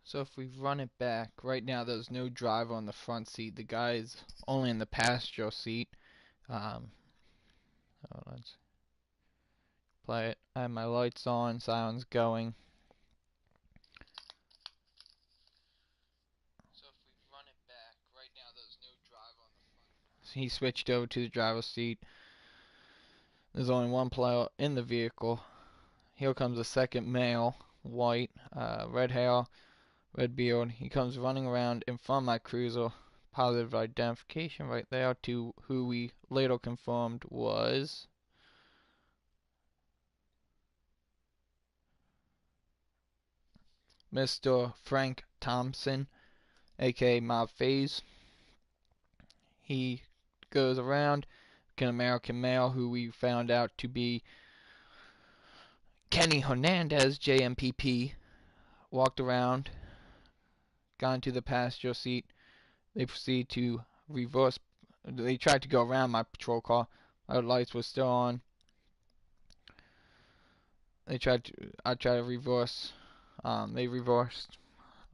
So if we run it back, right now there's no driver on the front seat. The guy is only in the passenger seat. So let's play it. I have my lights on, sound's going. So if we run it back, right now there's no driver on the front. So he switched over to the driver's seat. There's only one player in the vehicle. Here comes a second male, white, red hair, red beard. He comes running around in front of my cruiser. Positive identification right there to who we later confirmed was Mr. Frank Thompson, aka mobfaze. He goes around, an American male who we found out to be Kenny Hernandez, Jmpp, walked around, got into the passenger seat. They proceed to reverse. They tried to go around my patrol car. My lights were still on. I tried to reverse. They reversed.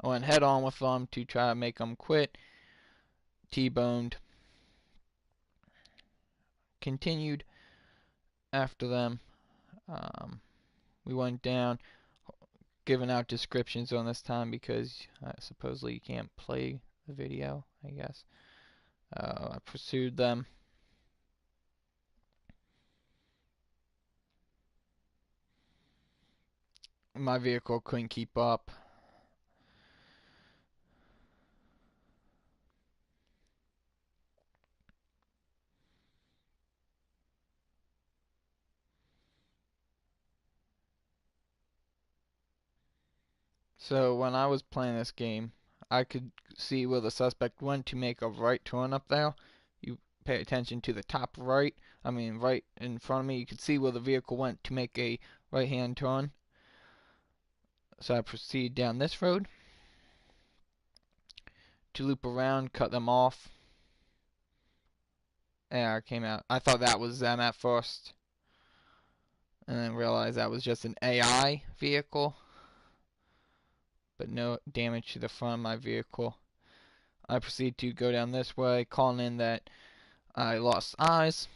I went head on with them to try to make them quit. T-boned. Continued after them. We went down, giving out descriptions on this time because supposedly you can't play the video, I guess. I pursued them. My vehicle couldn't keep up. So when I was playing this game, I could see where the suspect went to make a right turn up there. You pay attention to the top right. Right in front of me, you could see where the vehicle went to make a right-hand turn. So I proceed down this road to loop around, cut them off. And I came out. I thought that was them at first, and then realized that was just an AI vehicle. But no damage to the front of my vehicle. I proceed to go down this way, calling in that I lost eyes.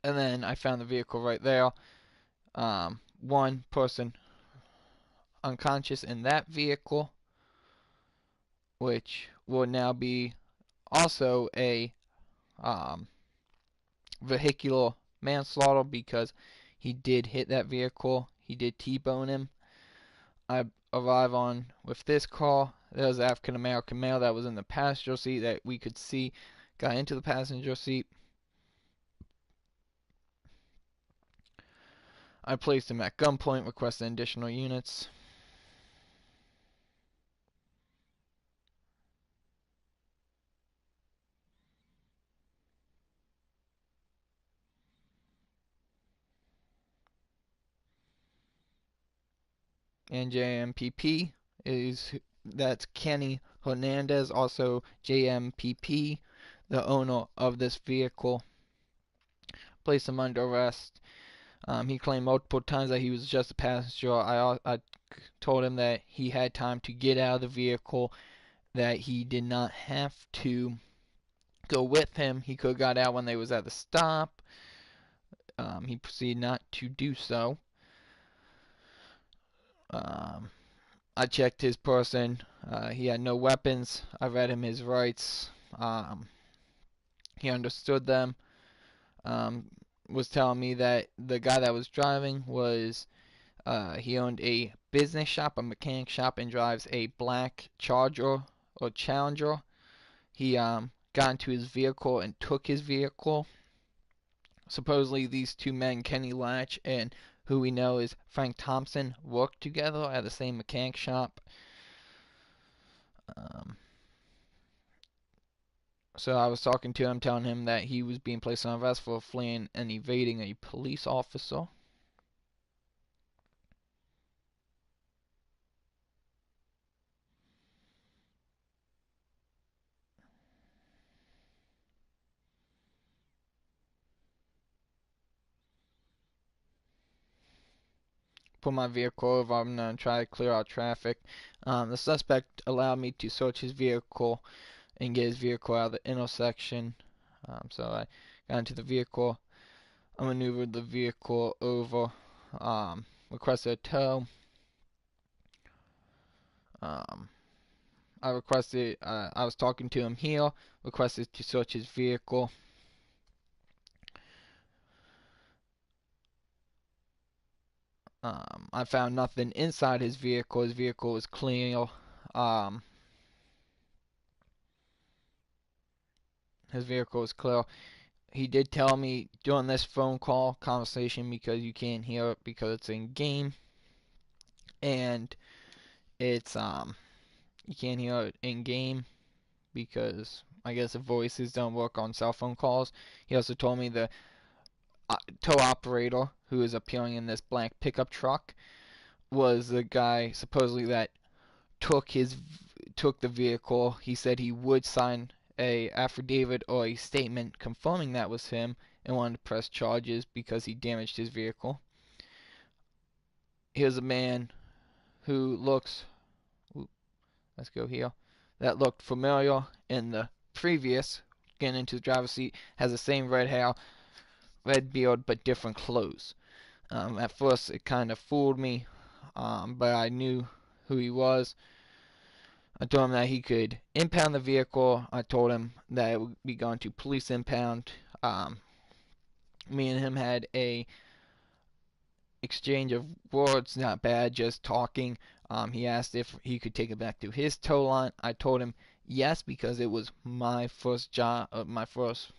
And then I found the vehicle right there. One person unconscious in that vehicle, which will now be also a vehicular manslaughter because he did hit that vehicle. He did T-bone him. I arrive on with this car. There was an African American male that was in the passenger seat that we could see got into the passenger seat. I placed him at gunpoint, requesting additional units. And Jmpp that's Kenny Hernandez, also Jmpp, the owner of this vehicle. Placed him under arrest. He claimed multiple times that he was just a passenger. I told him that he had time to get out of the vehicle, that he did not have to go with him. He could have got out when they was at the stop. He proceeded not to do so. I checked his person. He had no weapons. I read him his rights. He understood them. Was telling me that the guy that was driving was he owned a business shop, a mechanic shop, and drives a black Charger or Challenger. He got into his vehicle and took his vehicle. Supposedly these two men, Kenny Latch and who we know is Frank Thompson, worked together at the same mechanic shop. So I was talking to him, telling him that he was being placed on arrest for fleeing and evading a police officer. pull my vehicle over. I'm gonna try to clear out traffic. The suspect allowed me to search his vehicle and get his vehicle out of the intersection. So I got into the vehicle. I maneuvered the vehicle over. Requested a tow. Um, I was talking to him here. Requested to search his vehicle. I found nothing inside his vehicle. His vehicle was clean. Um, his vehicle was clear. He did tell me during this phone call conversation, because you can't hear it because it's in game, and it's you can't hear it in game because I guess the voices don't work on cell phone calls. He also told me the tow operator who is appearing in this blank pickup truck was the guy supposedly that took the vehicle. He said he would sign a affidavit or a statement confirming that was him and wanted to press charges because he damaged his vehicle. Here's a man who looks, let's go here, that looked familiar in the previous, getting into the driver's seat, has the same red hair, red beard, but different clothes. At first it kind of fooled me, but I knew who he was. I told him that he could impound the vehicle. I told him that it would be going to police impound. Me and him had a exchange of words, not bad, just talking. He asked if he could take it back to his tow line. I told him yes, because it was my first job, my first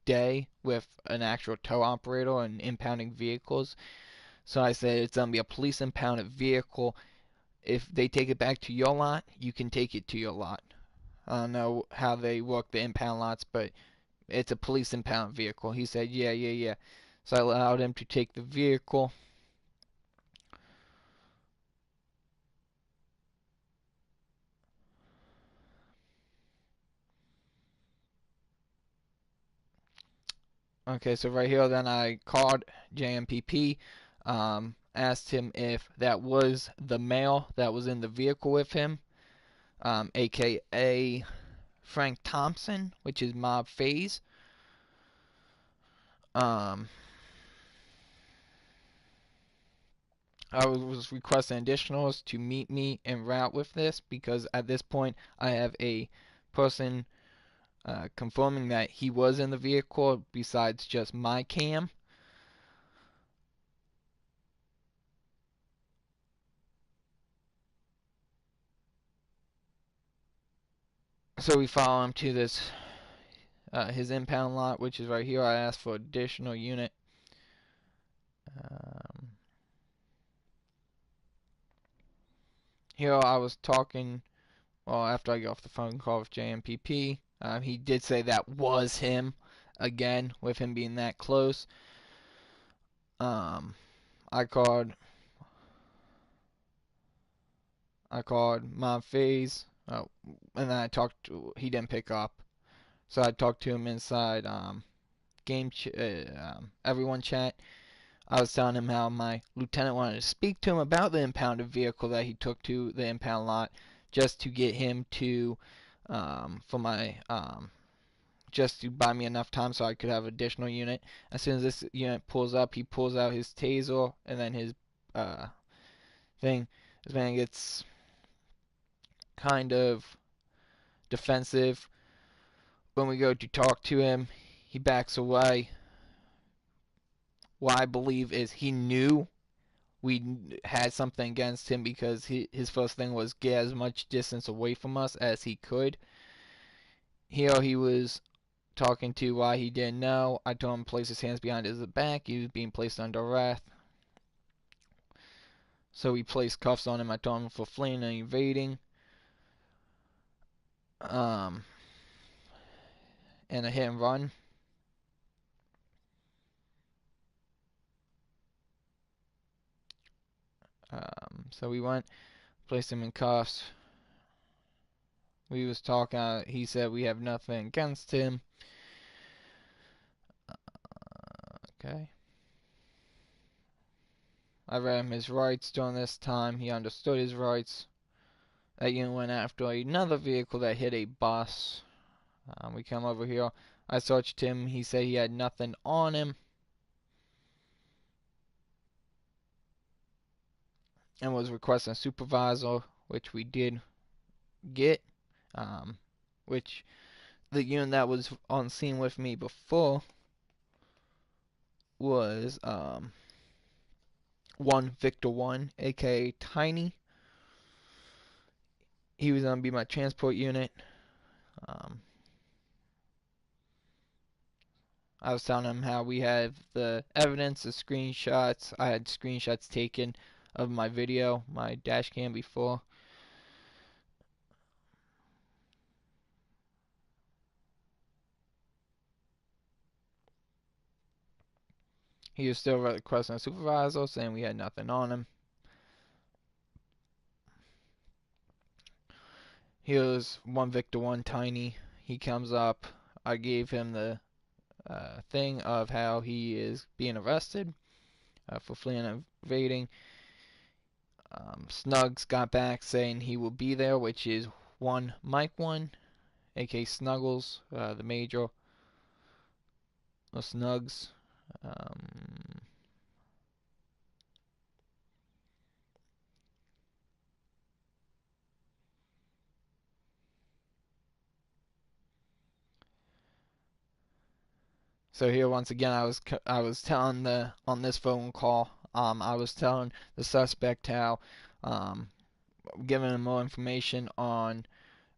day with an actual tow operator and impounding vehicles. So I said it's gonna be a police impounded vehicle. If they take it back to your lot, you can take it to your lot. I don't know how they work the impound lots, but it's a police impound vehicle. He said, yeah, yeah, yeah. So I allowed him to take the vehicle. Okay, so right here, then I called Jmpp, asked him if that was the male that was in the vehicle with him, aka Frank Thompson, which is mobfaze. Um, I was requesting additionals to meet me en route with this because at this point I have a person confirming that he was in the vehicle besides just my cam. So we follow him to this his impound lot, which is right here. I asked for additional unit. Um, Here I was talking. Well, after I got off the phone call with Jmpp, he did say that was him again, with him being that close. Um, I called mobfaze. Oh, and then I talked to, he didn't pick up. So I talked to him inside everyone chat. I was telling him how my lieutenant wanted to speak to him about the impounded vehicle that he took to the impound lot, just to get him to for my just to buy me enough time so I could have additional unit. As soon as this unit pulls up, he pulls out his taser and then his thing. This man gets kind of defensive. When we go to talk to him, he backs away. What I believe is he knew we had something against him, because his first thing was get as much distance away from us as he could. Here he was talking to why he didn't know. I told him to place his hands behind his back. He was being placed under arrest. So we placed cuffs on him. I told him for fleeing and evading. Um, and a hit and run. So we went, placed him in cuffs. We was talking. He said we have nothing against him. Okay. I read him his rights during this time. He understood his rights. That unit went after another vehicle that hit a bus. We come over here. I searched him. He said he had nothing on him and was requesting a supervisor, which we did get. Which the unit that was on scene with me before was 1 Victor 1, aka Tiny. He was going to be my transport unit. Um, I was telling him how we have the evidence, the screenshots. I had screenshots taken of my video, my dash cam before. He was still requesting a supervisor, saying we had nothing on him. He was 1 Victor 1 Tiny. He comes up. I gave him the thing of how he is being arrested for fleeing and evading. Snugs got back saying he will be there, which is 1 Mike 1, aka Snuggles, the major. No, Snugs. Um, so here once again, I was telling the on this phone call, I was telling the suspect how, giving him more information on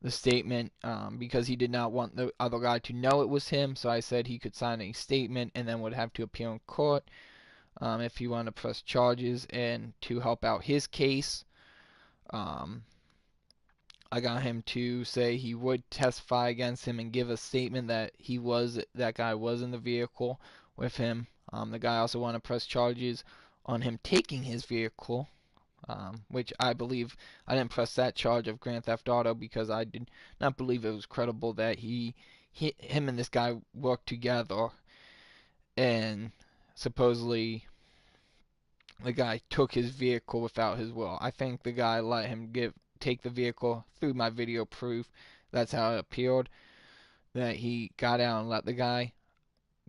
the statement, because he did not want the other guy to know it was him. So I said he could sign a statement and then would have to appear in court, if he wanted to press charges and to help out his case. Um, I got him to say he would testify against him and give a statement that that guy was in the vehicle with him. The guy also wanted to press charges on him taking his vehicle, which I believe I didn't press that charge of Grand Theft Auto because I did not believe it was credible that him and this guy worked together and supposedly the guy took his vehicle without his will. I think the guy let him take the vehicle through my video proof. That's how it appeared, that he got out and let the guy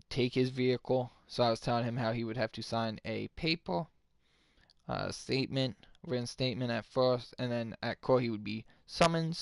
take his vehicle. So I was telling him how he would have to sign a paper, written statement at first, and then at court he would be summoned.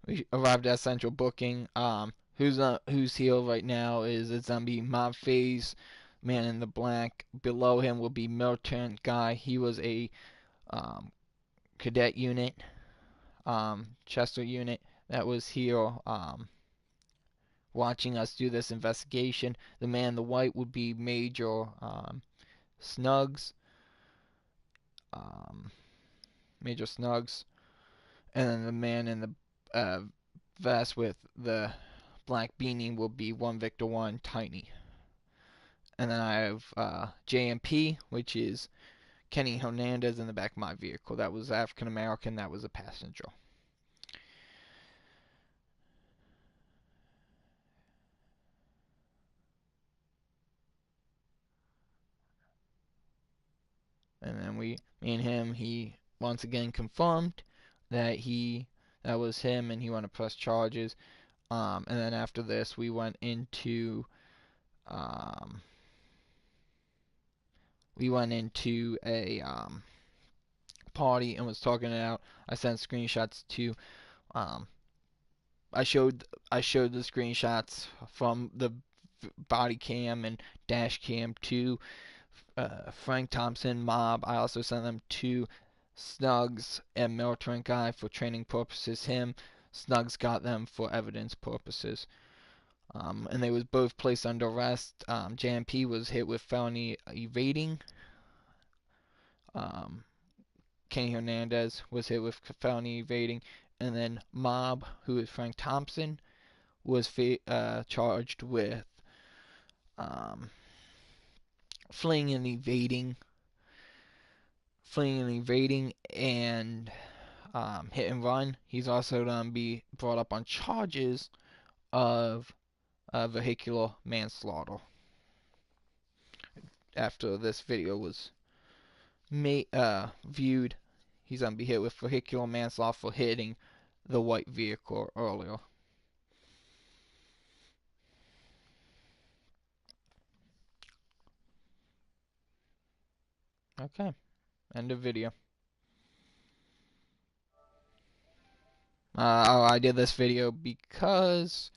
We arrived at central booking. Who's here right now is it's gonna be mobfaze, man in the black. Below him will be militant guy. He was a cadet unit, Chester unit that was here watching us do this investigation. The man in the white would be Major Snugs, um, Major Snugs, and then the man in the vest with the black beanie will be 1 Victor 1 Tiny. And then I have Jmpp, which is Kenny Hernandez in the back of my vehicle. That was African American. That was a passenger. And then me and him, he once again confirmed that that was him, and he wanted to press charges. And then after this, um, we went into a party and was talking it out. I sent screenshots to um, I showed the screenshots from the body cam and dash cam to Frank Thompson mob. I also sent them to Snugs and Militant Guy for training purposes. Snugs got them for evidence purposes. And they was both placed under arrest. Jmpp was hit with felony evading. Um, Kenny Hernandez was hit with felony evading, and then Mob, who is Frank Thompson, was charged with um, fleeing and evading, and hit and run. He's also going to be brought up on charges of vehicular manslaughter after this video was viewed. He's going to be hit with vehicular manslaughter for hitting the white vehicle earlier. Okay, end of video. I did this video because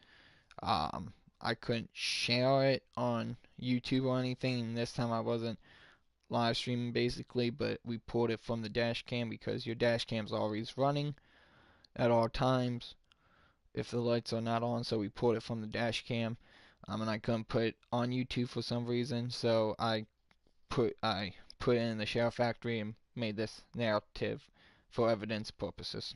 I couldn't share it on YouTube or anything. This time I wasn't live streaming basically, but we pulled it from the dash cam because your dash cam's always running at all times if the lights are not on, so we pulled it from the dash cam. And I couldn't put it on YouTube for some reason, so I put it in the share factory and made this narrative for evidence purposes.